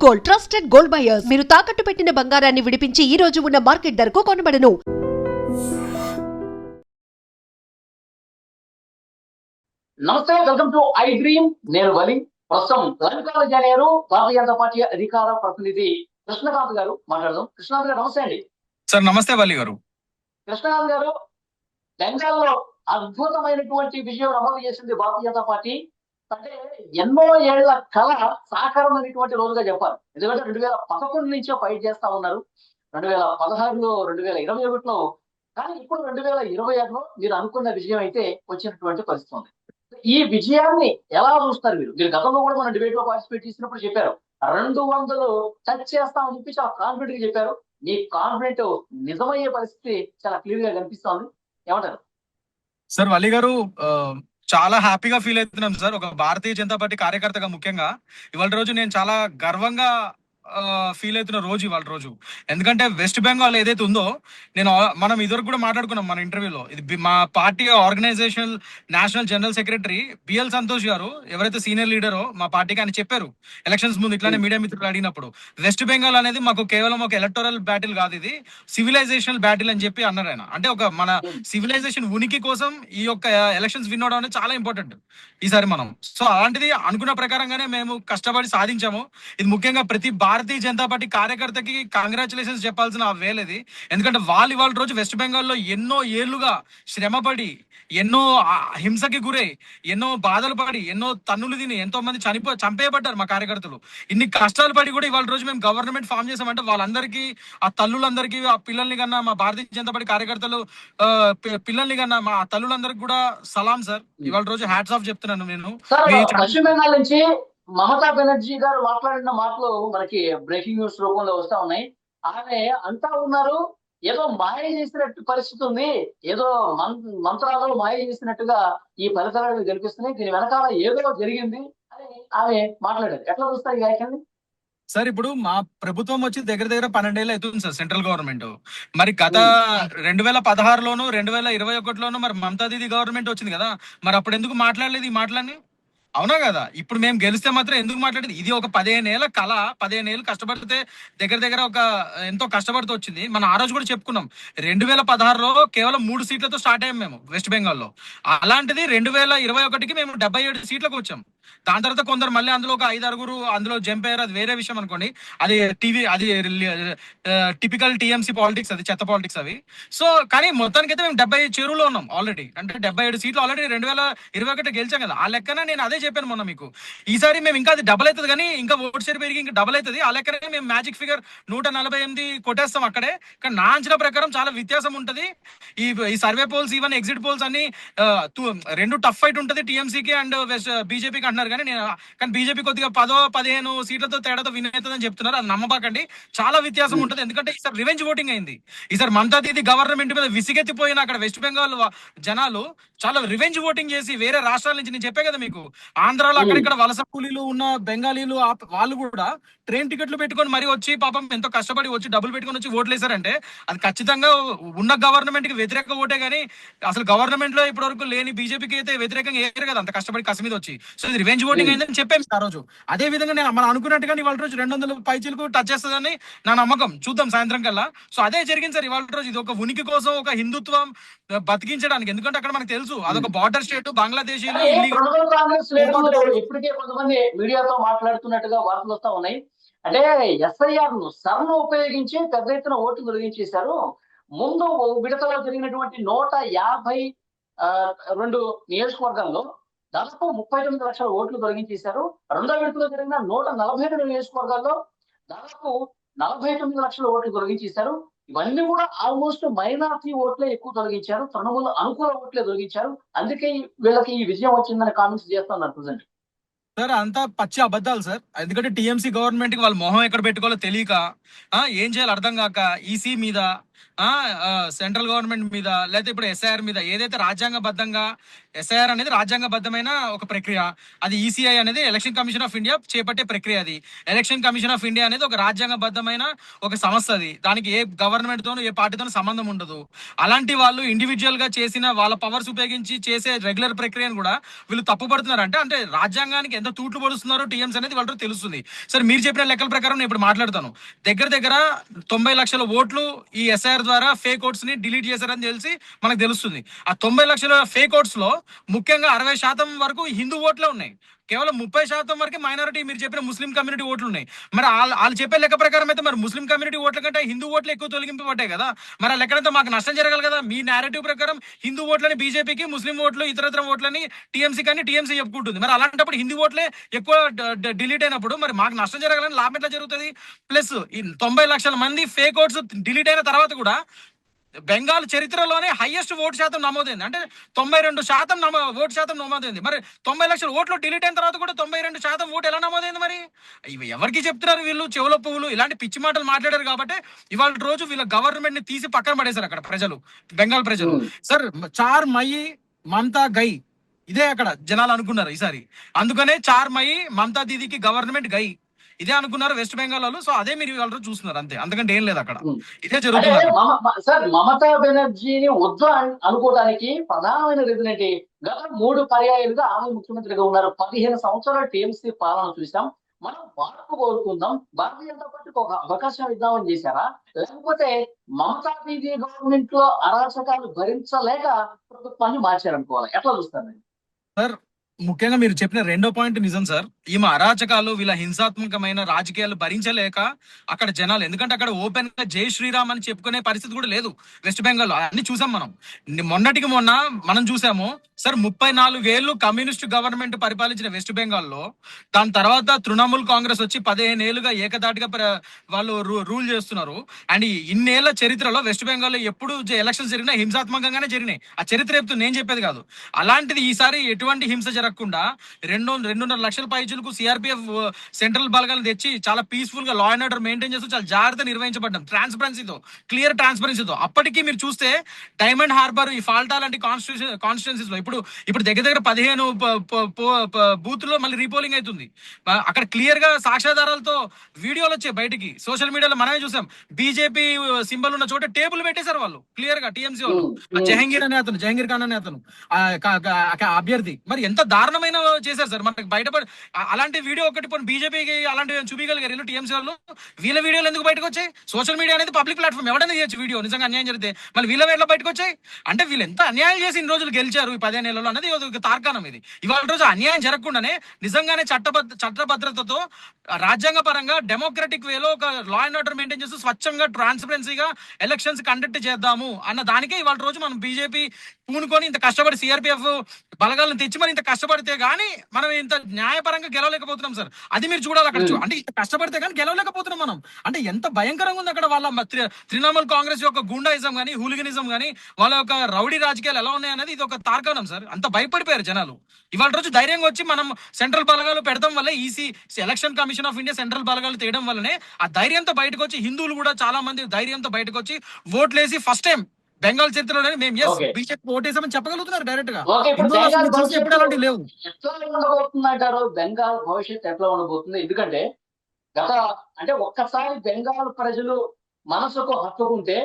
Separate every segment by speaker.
Speaker 1: Gold, trusted gold buyers. మీరు తాకట్టు పెట్టిన బంగారాన్ని విడిపించి ఈ రోజు ఉన్న మార్కెట్ ధరకు కొనబడను.
Speaker 2: నమస్తే, వెల్కమ్ టు ఐ డ్రీమ్. నేను వలి. ప్రస్తుతం లంకాల జాయిన్ భారతీయ జనతా పార్టీ అధికార ప్రతినిధి కృష్ణకాంత్ గారు మాట్లాడదాం. కృష్ణకాంత్ గారు నమస్తే అండి.
Speaker 3: సార్ నమస్తే వల్లి గారు.
Speaker 2: కృష్ణకాంత్ గారు, బెంగాల్లో అద్భుతమైనటువంటి విజయం నమోదు చేసింది భారతీయ జనతా పార్టీ. అంటే ఎన్నో ఏళ్ల కళ సాకారమైనటువంటి రోజుగా చెప్పాలి. ఎందుకంటే 2011 నుంచో ఫైట్ చేస్తా ఉన్నారు. 2016లో, 2021లో, కానీ ఇప్పుడు 2026లో మీరు అనుకున్న విజయం అయితే వచ్చినటువంటి పరిస్థితి ఉంది. ఈ విజయాన్ని ఎలా చూస్తారు మీరు? మీరు గతంలో కూడా మన డిబేట్ లో పార్టిసిపేట్ చేసినప్పుడు చెప్పారు 200 టచ్ చేస్తామని చెప్పి చాలా కాన్ఫిడెంట్ గా చెప్పారు. మీ కాన్ఫిడెంట్ నిజమయ్యే పరిస్థితి చాలా క్లియర్ గా కనిపిస్తోంది. ఏమంటారు
Speaker 3: సార్? వల్లి గారు, చాలా హ్యాపీగా ఫీల్ అవుతున్నాం సార్. ఒక భారతీయ జనతా పార్టీ కార్యకర్తగా ముఖ్యంగా ఇవాళ రోజు నేను చాలా గర్వంగా ఫీల్ అవుతున్న రోజు ఇవాళ రోజు. ఎందుకంటే వెస్ట్ బెంగాల్ ఏదైతే ఉందో, మనం ఇదివరకు కూడా మాట్లాడుకున్నాం మన ఇంటర్వ్యూలో. ఇది మా party organisation national general secretary B L Santosh garu, ఎవరైతే సీనియర్ లీడరో మా పార్టీకి, ఆయన చెప్పారు ఎలక్షన్స్ ముందు ఇట్లానే మీడియా మిత్రులు అడిగినప్పుడు, వెస్ట్ బెంగాల్ అనేది మాకు కేవలం ఒక ఎలక్టోరల్ బ్యాటిల్ కాదు, ఇది సివిలైజేషనల్ బ్యాటిల్ అని చెప్పి అన్నారు ఆయన. అంటే ఒక మన సివిలైజేషన్ ఉనికి కోసం ఈ యొక్క ఎలక్షన్స్ విన్ అవడం అనేది చాలా ఇంపార్టెంట్ ఈసారి మనం. సో అలాంటిది అనుకున్న ప్రకారంగానే మేము కష్టపడి సాధించాము. ఇది ముఖ్యంగా ప్రతి భారతీయ జనతా పార్టీ కార్యకర్తకి కంగ్రాచులేషన్స్ చెప్పాల్సిన వేలేది. ఎందుకంటే వాళ్ళు ఇవాళ రోజు వెస్ట్ బెంగాల్లో ఎన్నో ఏళ్లుగా శ్రమపడి, ఎన్నో హింసకి గురై, ఎన్నో బాధలు పడి, ఎన్నో తన్నులు తిని, ఎంతో మంది చంపేయబడ్డారు మా కార్యకర్తలు. ఇన్ని కష్టాలు పడి కూడా ఇవాళ రోజు మేము గవర్నమెంట్ ఫామ్ చేసామంటే వాళ్ళందరికీ, ఆ తల్లులందరికీ, ఆ పిల్లల్ని కన్నా, మా భారతీయ జనతా పార్టీ కార్యకర్తలు పిల్లల్ని కన్నా మా తల్లులందరికీ కూడా సలాం సార్. ఇవాళ రోజు హ్యాట్స్ ఆఫ్ చెప్తున్నాను నేను.
Speaker 2: పశ్చిమ బెంగాల్ నుంచి మమతా బెనర్జీ గారు మాట్లాడిన మాటలు మనకి బ్రేకింగ్ న్యూస్ రూపంలో వస్తా ఉన్నాయి. ఆమె అంటా ఉన్నారు, ఏదో మాయ చేసినట్టు పరిస్థితి ఉంది, ఏదో మంత్రాలు మాయ చేసినట్టుగా ఈ ఫలితాలు కనిపిస్తున్నాయి, దీని వెనకాల ఏదో జరిగింది అని ఆమె మాట్లాడారు. ఎట్లా చూస్తారు ఈ వ్యాఖ్యని?
Speaker 3: సార్ ఇప్పుడు మా ప్రభుత్వం వచ్చి దగ్గర దగ్గర 12 ఏళ్ళు అవుతుంది సార్, సెంట్రల్ గవర్నమెంట్. మరి గత 2016లోను 2021లోను మరి మమతా దీది గవర్నమెంట్ వచ్చింది కదా, మరి అప్పుడు ఎందుకు మాట్లాడలేదు ఈ మాటలన్నీ? అవునా కదా? ఇప్పుడు మేము గెలిస్తే మాత్రం ఎందుకు మాట్లాడేది? ఇది ఒక 15 ఏళ్ల కళ. 15 ఏళ్ళు కష్టపడితే దగ్గర దగ్గర ఒక ఎంతో కష్టపడుతూ వచ్చింది. మనం ఆ రోజు కూడా చెప్పుకున్నాం, 2016లో కేవలం 3 సీట్లతో స్టార్ట్ అయ్యాం మేము వెస్ట్ బెంగాల్లో. అలాంటిది 2021కి మేము 77 సీట్లకు వచ్చాం. దాని తర్వాత కొందరు మళ్ళీ అందులో ఒక 5-6 అందులో జంప్ అయ్యారు, అది వేరే విషయం అనుకోండి. అది టిపికల్ టీఎంసీ పాలిటిక్స్, అది చెత్త పాలిటిక్స్ అవి. సో కానీ మొత్తానికి అయితే మేము 70 చెరువులో ఉన్నాం ఆల్రెడీ. అంటే 77 సీట్లు ఆల్రెడీ 2021 గెలిచాం కదా. ఆ లెక్కన నేను అదే చెప్పాను మొన్న మీకు. ఈసారి మేము ఇంకా అది డబుల్ అవుతుంది, కానీ ఇంకా ఓట్ షేర్ పెరిగి ఇంకా డబుల్ అవుతుంది. ఆ లెక్కనే మేము మ్యాజిక్ ఫిగర్ 148 కొట్టేస్తాం అక్కడే. కానీ నా అంచనా ప్రకారం చాలా వ్యత్యాసం ఉంటుంది. ఈ survey poles, even exit polls అన్ని రెండు టఫ్ ఫైట్ ఉంటుంది టీఎంసీకి అండ్ బీజేపీకి అంటున్నారు. కానీ బీజేపీ కొద్దిగా 10-15 సీట్లతో తేడాతో విన్ అవుతుందని చెప్తున్నారు. అది నమ్మబాకండి, చాలా వ్యత్యాసం ఉంటుంది. ఎందుకంటే ఈసారి రివెంజ్ ఓటింగ్ అయింది. ఈసారి మమతా దీది గవర్నమెంట్ మీద విసిగెత్తిపోయిన అక్కడ వెస్ట్ బెంగాల్ జనాలు చాలా రివెంజ్ ఓటింగ్ చేసి వేరే రాష్ట్రాల నుంచి, నేను చెప్పే కదా మీకు, ఆంధ్రాలో అక్కడిక్కడ వలస కూలీలు ఉన్న బెంగాలీలు వాళ్ళు కూడా ట్రైన్ టికెట్లు పెట్టుకొని మరీ వచ్చి, పాపం ఎంతో కష్టపడి వచ్చి డబ్బులు పెట్టుకొని వచ్చి ఓట్లు వేశారంటే అది ఖచ్చితంగా ఉన్న గవర్నమెంట్ కి వ్యతిరేక ఓటే. కానీ అసలు గవర్నమెంట్ లో ఇప్పటి వరకు లేని బీజేపీకి అయితే వ్యతిరేకంగా వేయరు కదా అంత కష్టపడి కసి మీద వచ్చి. సో ఇది రివెంజ్ ఓటింగ్ అయిందని చెప్పాము ఆ రోజు. అదే విధంగా నేను మనం అనుకున్నట్టుగా ఇవాళ రోజు 200 పైచీలకు టచ్ చేస్తుందని నా నమ్మకం. చూద్దాం సాయంత్రం కల్లా. సో అదే జరిగింది సార్ ఇవాళ రోజు. ఇది ఒక ఉనికి కోసం, ఒక హిందుత్వం బతికించడానికి. ఎందుకంటే అక్కడ మనకు తెలుసు అదొక బార్డర్ స్టేట్, బంగ్లాదేశ్.
Speaker 2: ఇప్పటికే కొంతమంది మీడియాతో మాట్లాడుతున్నట్టుగా వార్తలు వస్తా ఉన్నాయి. అంటే ఎస్ఐఆర్ ను సర్ను ఉపయోగించి పెద్ద ఎత్తున ఓట్లు తొలగించేశారు. ముందు విడతలో జరిగినటువంటి 152 నియోజకవర్గాల్లో దాదాపు 39 లక్షల ఓట్లు తొలగించేశారు. రెండో విడతలో జరిగిన 142 నియోజకవర్గాల్లో దాదాపు 49 లక్షల ఓట్లు తొలగించేశారు. ఇవన్నీ కూడా ఆల్మోస్ట్ మైనారిటీ ఓట్లే ఎక్కువ తొలగించారు, తృణమూల అనుకూల ఓట్లే తొలగించారు. అందుకే వీళ్ళకి ఈ విజయం వచ్చిందని కామెంట్స్ చేస్తున్నారు ప్రజెంట్.
Speaker 3: సార్ అంతా పచ్చి అబద్ధాలు సార్. ఎందుకంటే టీఎంసీ గవర్నమెంట్ కి వాళ్ళ మొహం ఎక్కడ పెట్టుకోవాలో తెలియక, ఏం చేయాలో అర్థం కాక, ఈసీ మీద సెంట్రల్ గవర్నమెంట్ మీద లేకపోతే ఇప్పుడు ఎస్ఐఆర్ మీద ఏదైతే రాజ్యాంగబద్ధంగా ఎస్ఐఆర్ అనేది రాజ్యాంగబద్ధమైన ఒక ప్రక్రియ, అది ఈసీఐ అనేది ఎలక్షన్ కమిషన్ ఆఫ్ ఇండియా చేపట్టే ప్రక్రియ. అది ఎలక్షన్ కమిషన్ ఆఫ్ ఇండియా అనేది ఒక రాజ్యాంగబద్ధమైన ఒక సంస్థ. అది దానికి ఏ గవర్నమెంట్ తోనూ ఏ పార్టీతోనూ సంబంధం ఉండదు. అలాంటి వాళ్ళు ఇండివిజువల్ గా చేసిన వాళ్ళ పవర్స్ ఉపయోగించి చేసే రెగ్యులర్ ప్రక్రియను కూడా వీళ్ళు తప్పుపడుతున్నారు. అంటే రాజ్యాంగానికి ఎంత తూట్లు పడుతున్నారో టీఎంసీ అనేది వాళ్ళతో తెలుస్తుంది. సరే, మీరు చెప్పిన లెక్కల ప్రకారం నేను ఇప్పుడు మాట్లాడతాను. దగ్గర 90 లక్షల ఓట్లు ఈ ఎస్ఐఆర్ ద్వారా ఫేక్ ఓట్స్ ని డిలీట్ చేశారని తెలిసి మనకు తెలుస్తుంది. ఆ 90 లక్షల ఫేక్ ఓట్స్ లో ముఖ్యంగా 60% వరకు హిందూ ఓట్లే ఉన్నాయి. కేవలం 30% వరకు మైనారిటీ, మీరు చెప్పిన ముస్లిం కమ్యూనిటీ ఓట్లు ఉన్నాయి. మరి వాళ్ళు చెప్పే లెక్క ప్రకారం అయితే మరి ముస్లిం కమ్యూనిటీ ఓట్ల కంటే హిందూ ఓట్లు ఎక్కువ తొలగింపబడ్డాయి కదా. మరి ఆ లెక్కనంతా మాకు నష్టం జరగాలి కదా. మీ నేరేటివ్ ప్రకారం హిందూ ఓట్లని బీజేపీకి, ముస్లిం ఓట్లు ఇతరత్ర ఓట్లని టీఎంసీ కానీ టీఎంసీ చెప్పుకుంటుంది. మరి అలాంటప్పుడు హిందూ ఓట్లే ఎక్కువ డిలీట్ అయినప్పుడు మరి మాకు నష్టం జరగాలని లాభం ఎట్లా జరుగుతుంది? ప్లస్ ఈ 90 లక్షల మంది ఫేక్ ఓట్స్ డిలీట్ అయిన తర్వాత కూడా బెంగాల్ చరిత్రలోనే హైయెస్ట్ ఓటు శాతం నమోదైంది. అంటే 92% ఓటు శాతం నమోదైంది. మరి 90 లక్షల ఓట్లు డిలీట్ అయిన తర్వాత కూడా 92% ఓటు ఎలా నమోదైంది? మరి ఇవి ఎవరికి చెప్తున్నారు వీళ్ళు? చెవుల పువ్వులు ఇలాంటి పిచ్చి మాటలు మాట్లాడారు కాబట్టి ఇవాళ రోజు వీళ్ళ గవర్నమెంట్ ని తీసి పక్కన పడేశారు అక్కడ ప్రజలు, బెంగాల్ ప్రజలు. సార్, 4 మై మమతా గై, ఇదే అక్కడ జనాలు అనుకున్నారు ఈసారి. అందుకనే 4 మై మమతా దీదీకి గవర్నమెంట్ గై ఇదే అనుకున్నారు వెస్ట్ బెంగాల్ వాళ్ళు. సో అదే మీరు వాళ్ళు చూస్తున్నారు, అంతే, అంతకంటే ఏం లేదు అక్కడ. ఇదే జరుగుతుంది.
Speaker 2: సార్, మమతా బెనర్జీని వద్దు అనుకోవడానికి ప్రధానమైన రీజన్ ఏంటి? గత 3 పర్యాయాలుగా ఆమె ముఖ్యమంత్రిగా ఉన్నారు. 15 సంవత్సరాల టీఎంసీ పాలన చూసాం. మనం మార్పు కోరుకుందాం, భారతీయ జనతా పార్టీకి ఒక అవకాశం ఇద్దామని చేశారా? లేకపోతే మమతా దీదీ గవర్నమెంట్ లో అరాచకాలు భరించలేక ప్రభుత్వాన్ని మార్చారనుకోవాలి? ఎట్లా చూస్తారు
Speaker 3: సార్? ముఖ్యంగా మీరు చెప్పిన రెండో పాయింట్ నిజం సార్. ఈమె అరాచకాలు, వీళ్ళ హింసాత్మకమైన రాజకీయాలు భరించలేక అక్కడ జనాలు, ఎందుకంటే అక్కడ ఓపెన్ గా జై శ్రీరామ్ అని చెప్పుకునే పరిస్థితి కూడా లేదు వెస్ట్ బెంగాల్. అన్ని చూసాం మనం. మొన్నటికి మొన్న మనం చూసాము సార్. 34 ఏళ్ళు కమ్యూనిస్ట్ గవర్నమెంట్ పరిపాలించిన వెస్ట్ బెంగాల్లో దాని తర్వాత తృణమూల్ కాంగ్రెస్ వచ్చి 15 ఏళ్ళుగా ఏకదాటిగా వాళ్ళు రూల్ చేస్తున్నారు. అండ్ ఇన్నేళ్ల చరిత్రలో వెస్ట్ బెంగాల్లో ఎప్పుడు ఎలక్షన్స్ జరిగినా హింసాత్మకంగానే జరిగినాయి. ఆ చరిత్ర చెప్తూ నేను చెప్పేది కాదు. అలాంటిది ఈసారి ఎటువంటి హింస జరగకుండా 2.5 లక్షల పైచులకు సిఆర్పిఎఫ్ సెంట్రల్ బలగాలను తెచ్చి చాలా పీస్ఫుల్ గా లా అండ్ ఆర్డర్ మెయింటైన్ చేస్తూ చాలా జాగ్రత్త నిర్వహించబడ్డాం, ట్రాన్స్పరెన్సీతో, క్లియర్ ట్రాన్స్పరెన్సీతో. అప్పటికి మీరు చూస్తే డైమండ్ హార్బర్, ఈ ఫాల్టా లాంటి కాన్స్టిట్యున్సీస్ లో ఇప్పుడు దగ్గర 15 బూత్ లో మళ్ళీ రీపోలింగ్ అవుతుంది. అక్కడ క్లియర్ గా సాక్ష్యాధారాలతో వీడియోలు వచ్చాయి బయటికి, సోషల్ మీడియాలో మనమే చూసాం. బీజేపీ సింబల్ ఉన్న చోట టేబుల్ పెట్టేశారు వాళ్ళు, క్లియర్ గా టీఎంసీ వాళ్ళు. జహంగీర్ ఖాన్ అనే అతను అభ్యర్థి. మరి ఎంత దారుణమైన చేశారు సార్ మనకి బయటపడి. అలాంటి వీడియో ఒకటి బీజేపీకి అలాంటివి చూపించగలిగారు టీఎంసీ వాళ్ళు. వీళ్ళ వీడియోలు ఎందుకు బయటకు వచ్చాయి? సోషల్ మీడియా అనేది పబ్లిక్ ప్లాట్ఫామ్, ఎవరైనా చేయొచ్చు వీడియో. నిజంగా అన్యాయం జరిగితే మళ్ళీ వీళ్ళ వేళ బయటకు వచ్చాయి. అంటే వీళ్ళు ఎంత అన్యాయం చేసి ఇన్ని రోజులు గెలిచారు ఈ 15 ఏళ్లలో అనేది ఒక తార్కాణం ఇది. ఇవాళ రోజు అన్యాయం జరగకుండానే నిజంగానే చట్టభద్రతతో రాజ్యాంగ పరంగా డెమోక్రటిక్ వేలో ఒక లా అండ్ ఆర్డర్ మెయింటైన్ చేస్తూ స్వచ్ఛంగా ట్రాన్స్పరెన్సీగా ఎలక్షన్స్ కండక్ట్ చేద్దాము అన్న దానికే ఇవాళ రోజు మనం బీజేపీ పూనుకొని ఇంత కష్టపడి సిఆర్పిఎఫ్ బలగాలను తెచ్చి మరి ఇంత కష్టపడితే గానీ మనం ఇంత న్యాయపరంగా గెలవలేకపోతున్నాం సార్. అది మీరు చూడాలి అక్కడ. అంటే ఇంత కష్టపడితే కానీ గెలవలేకపోతున్నాం మనం. అంటే ఎంత భయంకరంగా ఉంది అక్కడ. వాళ్ళ తృణమూల్ కాంగ్రెస్ యొక్క గుండాయిజం గానీ, హూలిగనిజం గానీ, వాళ్ళ యొక్క రౌడీ రాజకీయాలు ఎలా ఉన్నాయనేది ఇది ఒక తార్కాణం సార్. అంత భయపడిపోయారు జనాలు. ఇవాళ రోజు ధైర్యంగా వచ్చి మనం సెంట్రల్ బలగాలు పెడతాం వల్ల, election commission of India central బలగాలు తేయడం వల్లనే ఆ ధైర్యంతో బయటకు వచ్చి హిందువులు కూడా చాలా మంది ధైర్యంతో బయటకు వచ్చి ఓట్లేసి ఫస్ట్ టైం బెంగాల్ చరిత్రలోనే మేము బీజేపీ ఓటేసామని చెప్పగలుగుతున్నారు డైరెక్ట్ గా. లేవు.
Speaker 2: ఎట్లా ఉండబోతుందంటారు బెంగాల్ భవిష్యత్తు? ఎట్లా ఉండబోతుంది? ఎందుకంటే అంటే ఒక్కసారి బెంగాల్ ప్రజలు మనసుకు హత్తుకుంటే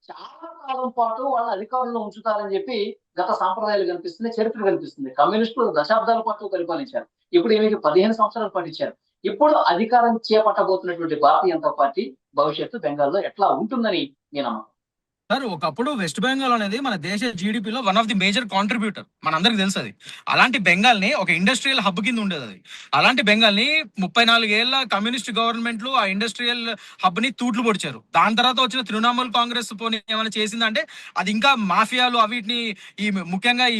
Speaker 2: చాలా కాలం పాటు వాళ్ళ అధికారంలో ఉంచుతారని చెప్పి గత సాంప్రదాయాలు కనిపిస్తుంది, చరిత్ర కనిపిస్తుంది. కమ్యూనిస్టులు దశాబ్దాల పాటు పరిపాలించారు. ఇప్పుడు ఈమెకి 15 సంవత్సరాలు పట్టించారు. ఇప్పుడు అధికారం చేపట్టబోతున్నటువంటి భారతీయ జనతా పార్టీ భవిష్యత్తు బెంగాల్లో ఎట్లా ఉంటుందని నేను నమ్మకం.
Speaker 3: సార్, ఒకప్పుడు వెస్ట్ బెంగాల్ అనేది మన దేశ జీడిపిలో one of the major contributor, మనందరికి తెలుసు అది. అలాంటి బెంగాల్ ని ఒక ఇండస్ట్రియల్ హబ్ కింద ఉండేది అది. అలాంటి బెంగాల్ ని 34 ఏళ్ల కమ్యూనిస్ట్ గవర్నమెంట్లు ఆ ఇండస్ట్రియల్ హబ్ ని తూట్లు పొడిచారు. దాని తర్వాత వచ్చిన తృణమూల్ కాంగ్రెస్ పోనీ ఏమైనా చేసిందంటే అది ఇంకా మాఫియాలు అవిటిని, ఈ ముఖ్యంగా ఈ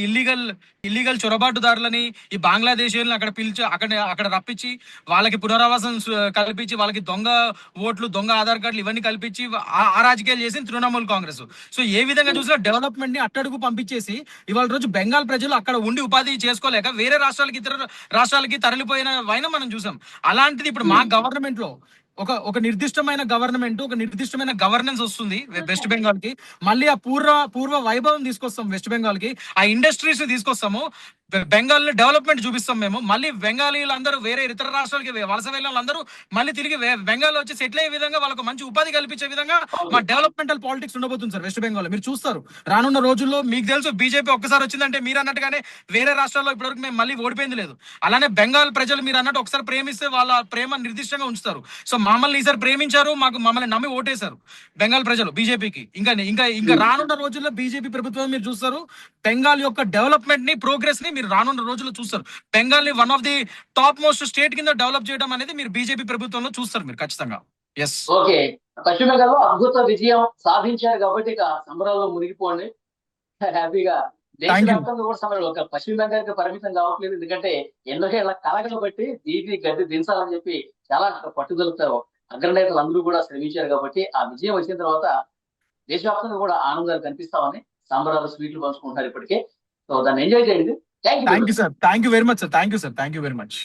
Speaker 3: ఇల్లీగల్ చొరబాటుదారులని, ఈ బంగ్లాదేశీయులను అక్కడ పిలిచి అక్కడ రప్పించి వాళ్ళకి పునరావాసం కల్పించి వాళ్ళకి దొంగ ఓట్లు, దొంగ ఆధార్ కార్డులు ఇవన్నీ కల్పించి ఆ రాజకీయాలు చేసింది తృణమూల్ కాంగ్రెస్. సో ఏ విధంగా చూసినా డెవలప్మెంట్ ని అట్టడుగు పంపించేసి ఇవాళ రోజు బెంగాల్ ప్రజలు అక్కడ ఉండి ఉపాధి చేసుకోలేక వేరే రాష్ట్రాలకి, ఇతర రాష్ట్రాలకి తరలిపోయిన వైన మనం చూసాం. అలాంటిది ఇప్పుడు మా గవర్నమెంట్ లో ఒక నిర్దిష్టమైన గవర్నమెంట్, ఒక నిర్దిష్టమైన గవర్నెన్స్ వస్తుంది వెస్ట్ బెంగాల్ కి. మళ్ళీ ఆ పూర్వ వైభవం తీసుకొస్తాం వెస్ట్ బెంగాల్ కి. ఆ ఇండస్ట్రీస్ ని తీసుకొస్తాము. బెంగాల్ డెవలప్మెంట్ చూపిస్తాం మేము. మళ్ళీ బెంగాలీలు అందరూ వేరే ఇతర రాష్ట్రాలకి వలస వెళ్ళిన వాళ్ళందరూ మళ్ళీ తిరిగి బెంగాల్ వచ్చి సెటిల్ అయ్యే విధంగా, వాళ్ళకు మంచి ఉపాధి కల్పించే విధంగా మా డెవలప్మెంటల్ పాలిటిక్స్ ఉండబోతుంది సార్ వెస్ట్ బెంగాల్. మీరు చూస్తారు రానున్న రోజుల్లో. మీకు తెలుసు బీజేపీ ఒక్కసారి వచ్చిందంటే మీరు అన్నట్టుగానే వేరే రాష్ట్రాల్లో ఇప్పటివరకు మేము మళ్ళీ ఓడిపోయింది లేదు. అలానే బెంగాల్ ప్రజలు మీరు అన్నట్టు ఒకసారి ప్రేమిస్తే వాళ్ళ ప్రేమ నిర్దిష్టంగా ఉంచుతారు. సో మమ్మల్ని ఈసారి ప్రేమించారు, మమ్మల్ని నమ్మి ఓటేశారు బెంగాల్ ప్రజలు బీజేపీకి. ఇంకా రానున్న రోజుల్లో బీజేపీ ప్రభుత్వం మీరు చూస్తారు. బెంగాల్ యొక్క డెవలప్మెంట్ ని, ప్రోగ్రెస్ ని మీరు రానున్న రోజుల్లో చూస్తారు. బెంగాల్ ని one of the top most state కింద డెవలప్ చేయడం అనేది మీరు బీజేపీ ప్రభుత్వంలో చూస్తారు మీరు ఖచ్చితంగా. ఎస్.
Speaker 2: ఓకే, పశ్చిమ బెంగాల్లో అద్భుత విజయం సాధించారు కాబట్టి ఇక సంబరాల్లో మునిగిపోండి హ్యాపీగా. దేశవ్యాప్తంగా కూడా సమరం ఒక పశ్చిమ బెంగాల్కి పరిమితం కావట్లేదు. ఎందుకంటే ఎన్నో ఏళ్ళ కలగలు బట్టి దీన్ని గడ్డి దించాలని చెప్పి చాలా పట్టుదలతో అగ్రనేతలు అందరూ కూడా శ్రమించారు కాబట్టి ఆ విజయం వచ్చిన తర్వాత దేశవ్యాప్తంగా కూడా ఆనందాలు కనిపిస్తామని సంబరాలు, స్వీట్లు పంచుకుంటారు ఇప్పటికే. సో దాన్ని ఎంజాయ్ చేయండి. Thank you
Speaker 3: sir. Thank you very much sir. Thank you sir. Thank you very much.